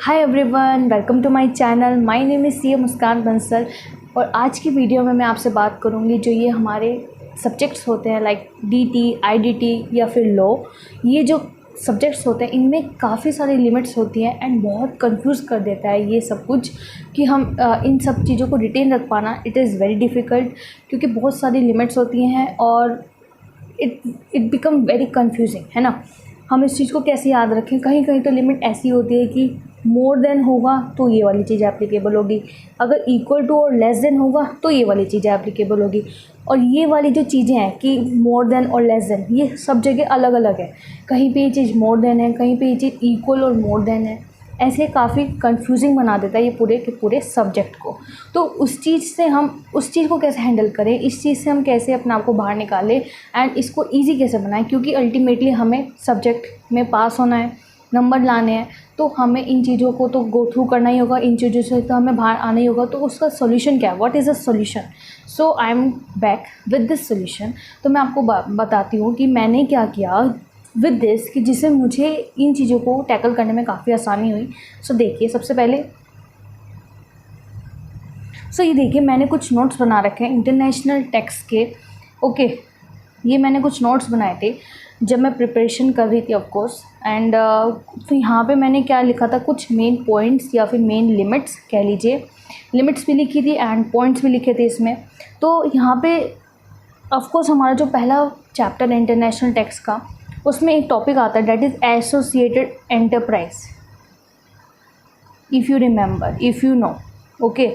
Hi everyone, welcome to my channel. My name is C Muskan Bansal. और आज की video में मैं आपसे बात करूंगी जो ये हमारे सब्जेक्ट्स होते हैं लाइक डीटी, आईडीटी या फिर लॉ। ये जो सब्जेक्ट्स होते हैं इनमें काफ़ी सारी लिमिट्स होती हैं एंड बहुत कंफ्यूज कर देता है ये सब कुछ कि हम इन सब चीज़ों को रिटेन रख पाना इट इज़ वेरी डिफ़िकल्ट, क्योंकि बहुत सारी लिमिट्स होती हैं और इट बिकम वेरी कंफ्यूजिंग, है ना। हम इस चीज़ को कैसे याद रखें? कहीं कहीं तो लिमिट ऐसी होती है कि मोर देन होगा तो ये वाली चीज़ एप्लीकेबल होगी, अगर इक्वल टू और लेस देन होगा तो ये वाली चीज़ें एप्लीकेबल होगी। और ये वाली जो चीज़ें हैं कि मोर देन और लेस देन, ये सब जगह अलग अलग है। कहीं पे ये चीज़ मोर देन है, कहीं पे ये चीज़ इक्वल और मोर देन है। ऐसे काफ़ी कंफ्यूजिंग बना देता है ये पूरे के पूरे सब्जेक्ट को। तो उस चीज़ से हम उस चीज़ को कैसे हैंडल करें, इस चीज़ से हम कैसे अपने आप को बाहर निकालें एंड इसको ईजी कैसे बनाएं, क्योंकि अल्टीमेटली हमें सब्जेक्ट में पास होना है, नंबर लाने हैं। तो हमें इन चीज़ों को तो गो थ्रू करना ही होगा, इन चीज़ों से तो हमें बाहर आना ही होगा। तो उसका सोल्यूशन क्या है? What is a solution? So I am back with this solution. तो मैं आपको बताती हूँ कि मैंने क्या किया विद दिस, कि जिससे मुझे इन चीज़ों को टैकल करने में काफ़ी आसानी हुई। सो देखिए, सबसे पहले ये देखिए, मैंने कुछ नोट्स बना रखे हैं इंटरनेशनल टैक्स के। ओके, ये मैंने कुछ नोट्स बनाए थे जब मैं प्रिपरेशन कर रही थी ऑफ कोर्स। एंड तो यहाँ पे मैंने क्या लिखा था, कुछ मेन पॉइंट्स या फिर मेन लिमिट्स कह लीजिए। लिमिट्स भी लिखी थी एंड पॉइंट्स भी लिखे थे इसमें। तो यहाँ पे ऑफ कोर्स हमारा जो पहला चैप्टर है इंटरनेशनल टैक्स का, उसमें एक टॉपिक आता है that is associated enterprise, if you remember, if you know. Okay,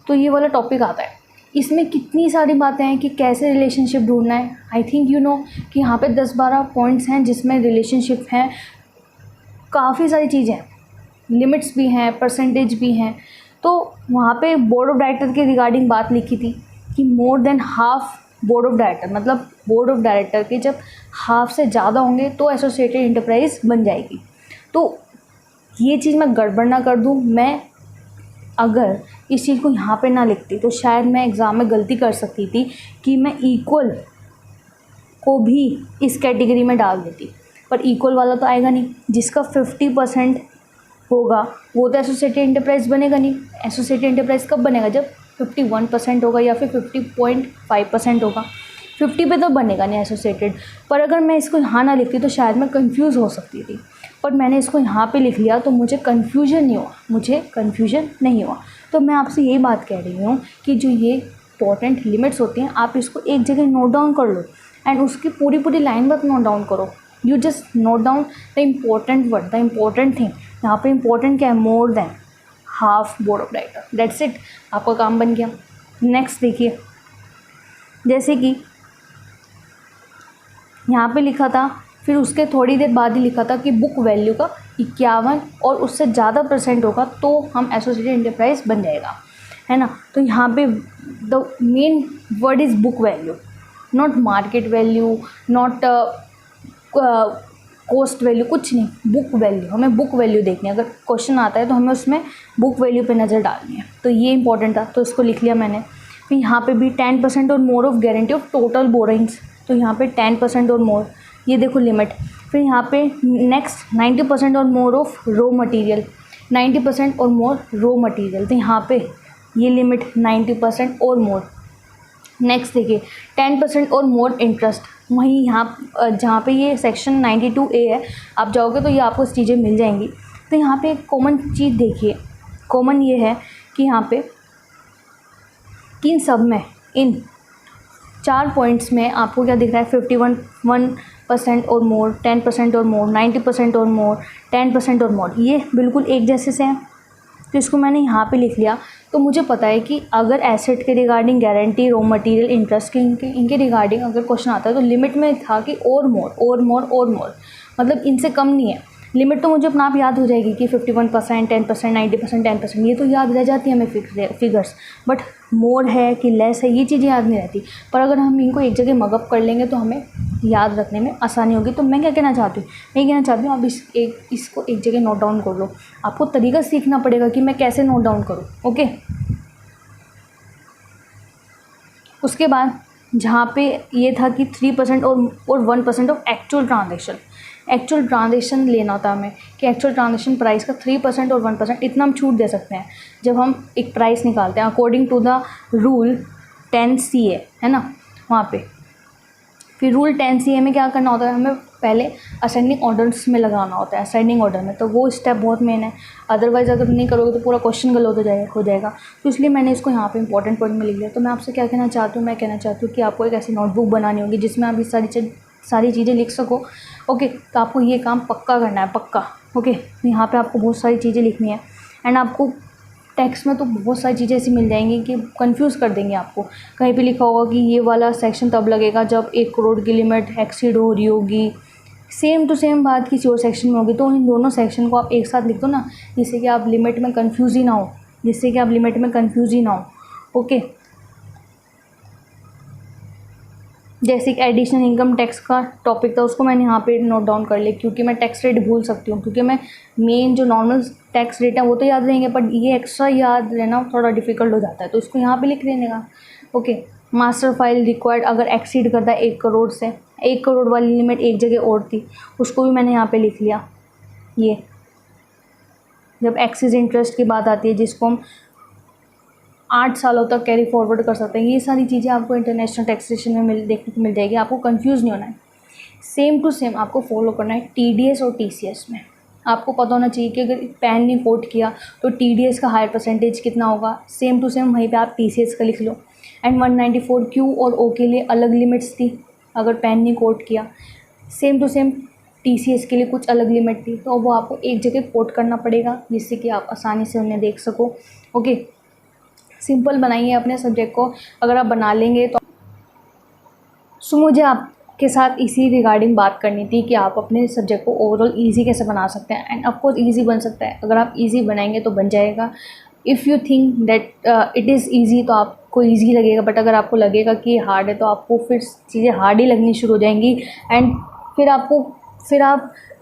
तो ये वाला टॉपिक आता है। इसमें कितनी सारी बातें हैं कि कैसे रिलेशनशिप ढूंढना है। आई थिंक यू नो कि यहाँ पे 10-12 पॉइंट्स हैं जिसमें रिलेशनशिप हैं, काफ़ी सारी चीज़ें हैं, लिमिट्स भी हैं, परसेंटेज भी हैं। तो वहाँ पे बोर्ड ऑफ डायरेक्टर के रिगार्डिंग बात लिखी थी कि more than half board of director, मतलब बोर्ड ऑफ डायरेक्टर के जब हाफ से ज़्यादा होंगे तो एसोसिएटेड एंटरप्राइज बन जाएगी। तो ये चीज़ मैं गड़बड़ ना कर दूँ, मैं अगर इस चीज़ को यहाँ पे ना लिखती तो शायद मैं एग्ज़ाम में गलती कर सकती थी कि मैं इक्वल को भी इस कैटेगरी में डाल देती। पर इक्वल वाला तो आएगा नहीं, जिसका 50% होगा वो तो एसोसिएटेड एंटरप्राइज बनेगा नहीं। एसोसिएटेड एंटरप्राइज कब बनेगा? जब 51% होगा या फिर 50.5% होगा। 50 पे तो बनेगा नहीं एसोसिएटेड। पर अगर मैं इसको यहाँ ना लिखती तो शायद मैं कंफ्यूज हो सकती थी, पर मैंने इसको यहाँ पे लिख लिया तो मुझे कन्फ्यूजन नहीं हुआ। तो मैं आपसे यही बात कह रही हूँ कि जो ये इंपॉर्टेंट लिमिट्स होती हैं, आप इसको एक जगह नोट डाउन कर लो एंड उसकी पूरी लाइन मत नोट डाउन करो। You just note down the important word, the important thing. यहाँ पे इम्पोर्टेंट क्या है? More than half board of director, that's it, आपका काम बन गया। नेक्स्ट देखिए, जैसे कि यहाँ पे लिखा था, फिर उसके थोड़ी देर बाद ही लिखा था कि बुक वैल्यू का 51 और उससे ज़्यादा % होगा तो हम एसोसिएटेड एंटरप्राइज बन जाएगा, है ना। तो यहाँ पे the main word is book value, not market value, not cost value, कुछ नहीं, बुक वैल्यू। हमें बुक वैल्यू देखनी है, अगर क्वेश्चन आता है तो हमें उसमें बुक वैल्यू पे नज़र डालनी है। तो ये इंपॉर्टेंट था, तो इसको लिख लिया मैंने। फिर यहाँ पे भी 10% और more of guarantee of total borings, तो यहाँ पे 10% और मोर, ये देखो लिमिट। फिर यहाँ पे नेक्स्ट 90% और मोर ऑफ रो मटेरियल, 90% और मोर रो मटेरियल, तो यहाँ पे ये लिमिट 90% और मोर। नेक्स्ट देखिए 10% और मोर इंटरेस्ट, वहीं यहाँ जहाँ पे ये सेक्शन 92A है, आप जाओगे तो ये आपको चीज़ें मिल जाएंगी। तो यहाँ पे एक कॉमन चीज़ देखिए, कॉमन ये है कि यहाँ पे कि इन सब में, इन 4 पॉइंट्स में आपको क्या दिख रहा है? 51% और मोर, 10% और मोर, 90% और मोर, 10% और मोर, ये बिल्कुल एक जैसे से हैं। तो इसको मैंने यहाँ पे लिख लिया। तो मुझे पता है कि अगर एसेट के regarding, guarantee, raw material, interest के इनके रिगार्डिंग अगर क्वेश्चन आता है तो लिमिट में था कि और मोर, मतलब इनसे कम नहीं है। लिमिट तो मुझे अपना आप याद हो जाएगी कि 51%, 10%, 90%, 10%, ये तो याद रह जाती है हमें फिगर्स। बट मोर है कि लेस है, ये चीज़ें याद नहीं रहती। पर अगर हम इनको एक जगह मगअप कर लेंगे तो हमें याद रखने में आसानी होगी। तो मैं क्या कहना चाहती हूँ? मैं कहना चाहती हूँ आप इसको एक जगह नोट डाउन कर लो। आपको तरीका सीखना पड़ेगा कि मैं कैसे नोट डाउन करूँ। ओके, उसके बाद जहाँ पे ये था कि 3% और 1% of actual transaction, actual transaction लेना होता है हमें कि एक्चुअल ट्रांजेक्शन प्राइस का 3% और 1% इतना हम छूट दे सकते हैं जब हम एक प्राइस निकालते हैं according to the rule 10CA, है ना। वहाँ पे फिर रूल 10CA में क्या करना होता है, हमें पहले असेंडिंग ऑर्डर्स में लगाना होता है, असेंडिंग ऑर्डर में। तो वो स्टेप बहुत मेन है, अदरवाइज़ अगर नहीं करोगे तो पूरा क्वेश्चन गलत हो जाएगा। तो इसलिए मैंने इसको यहाँ पे इंपॉर्टेंट पॉइंट में लिख लिया। तो मैं आपसे क्या कहना चाहती हूँ, मैं कहना चाहती हूँ कि आपको एक ऐसी नोटबुक बनानी होगी जिसमें आप ये सारी चीज़ें लिख सको। ओके, तो आपको ये काम पक्का करना है, पक्का। ओके, यहाँ पर आपको बहुत सारी चीज़ें लिखनी है एंड आपको टेक्स्ट में तो बहुत सारी चीज़ें ऐसी मिल जाएंगी कि कंफ्यूज कर देंगे आपको। कहीं पे लिखा होगा कि ये वाला सेक्शन तब लगेगा जब 1 करोड़ की लिमिट एक्सीड हो रही होगी, सेम टू सेम बात किसी और सेक्शन में होगी। तो इन दोनों सेक्शन को आप एक साथ लिख दो ना, जिससे कि आप लिमिट में कंफ्यूज ही ना हो, ओके। जैसे कि एडिशनल इनकम टैक्स का टॉपिक था, उसको मैंने यहाँ पे नोट डाउन कर लिया क्योंकि मैं टैक्स रेट भूल सकती हूँ, क्योंकि मैं मेन जो नॉर्मल टैक्स रेट है वो तो याद रहेंगे, पर ये एक्स्ट्रा याद रहना थोड़ा डिफिकल्ट हो जाता है, तो इसको यहाँ पे लिख लेने का। ओके, मास्टर फाइल रिक्वायर्ड अगर एक्सीड करता है 1 करोड़ से, 1 करोड़ वाली लिमिट एक जगह और थी, उसको भी मैंने यहाँ पे लिख लिया। ये जब एक्सिस इंटरेस्ट की बात आती है जिसको हम 8 सालों तक कैरी फॉरवर्ड कर सकते हैं, ये सारी चीज़ें आपको इंटरनेशनल टैक्सेशन में देखने को मिल जाएगी। आपको कंफ्यूज नहीं होना है, सेम टू सेम आपको फॉलो करना है TDS और TCS में। आपको पता होना चाहिए कि अगर पैन ने कोट किया तो TDS का हायर परसेंटेज कितना होगा, सेम टू सेम वहीं पे आप TCS का लिख लो। एंड 194Q और O के लिए अलग लिमिट्स थी, अगर पैन ने कोट किया, सेम टू सेम TCS के लिए कुछ अलग लिमिट थी, तो वो आपको एक जगह कोट करना पड़ेगा जिससे कि आप आसानी से उन्हें देख सको। ओके, सिंपल बनाइए अपने सब्जेक्ट को, अगर आप बना लेंगे तो। सो मुझे आपके साथ इसी रिगार्डिंग बात करनी थी कि आप अपने सब्जेक्ट को ओवरऑल इजी कैसे बना सकते हैं। एंड ऑफकोर्स इजी बन सकता है, अगर आप इजी बनाएंगे तो बन जाएगा। If you think that it is easy तो आपको ईजी लगेगा, बट अगर आपको लगेगा कि हार्ड है तो आपको फिर चीज़ें हार्ड ही लगनी शुरू हो जाएंगी। एंड फिर आप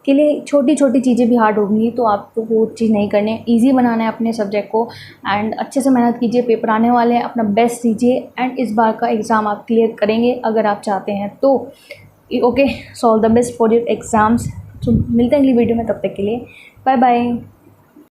के लिए छोटी छोटी चीज़ें भी हार्ड होंगी, तो आपको वो चीज़ नहीं करनी है, ईजी बनाना है अपने सब्जेक्ट को। एंड अच्छे से मेहनत कीजिए, पेपर आने वाले हैं, अपना बेस्ट दीजिए एंड इस बार का एग्ज़ाम आप क्लियर करेंगे अगर आप चाहते हैं तो। Okay, so all the best for your exams. तो मिलते हैं अगली वीडियो में, तब तक के लिए बाय बाय।